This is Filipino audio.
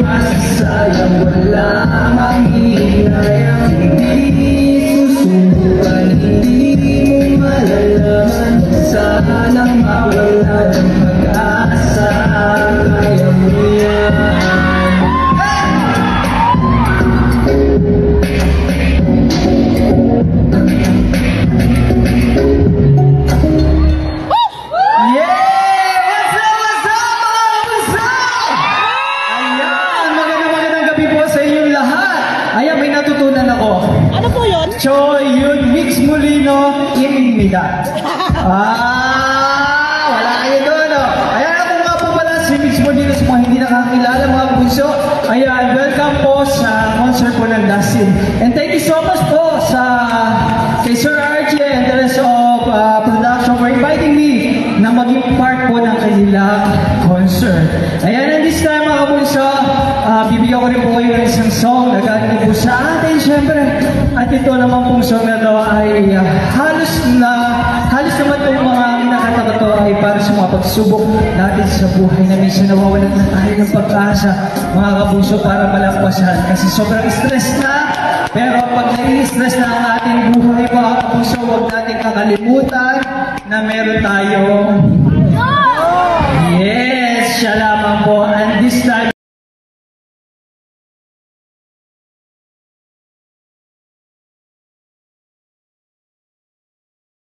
masasayang wala manghihinayang hindi susubukan, hindi mo malalaman. Sanang mawala ng pag-asa, kaya mo yan. So, yun, Mix Molino, Iminmida. Wala kayo doon, no? Ayan, ako nga po pala si Mix Molino sa mga hindi nakakilala, mga bunso. Ayan, welcome po sa concert po ng Dasin. And thank you so much po kay Sir RJ and the rest of production for inviting me na maging part po ng kanilang concert. Ayan, and this time, mga bunso, bibigyan ko rin po kayo ng isang song na galing po sa atin, syempre. At ito naman pong song na ito ay halos naman itong mga kinakanta ko ito ay para sa mga pagsubok natin sa buhay na minsan nawawalan na tayo ng pag-asa, mga kapuso, para malagpasan. Kasi sobrang stress na, pero pag nai-stress na ang ating buhay, mga kapuso, huwag natin kakalimutan na meron tayong yes, shalom.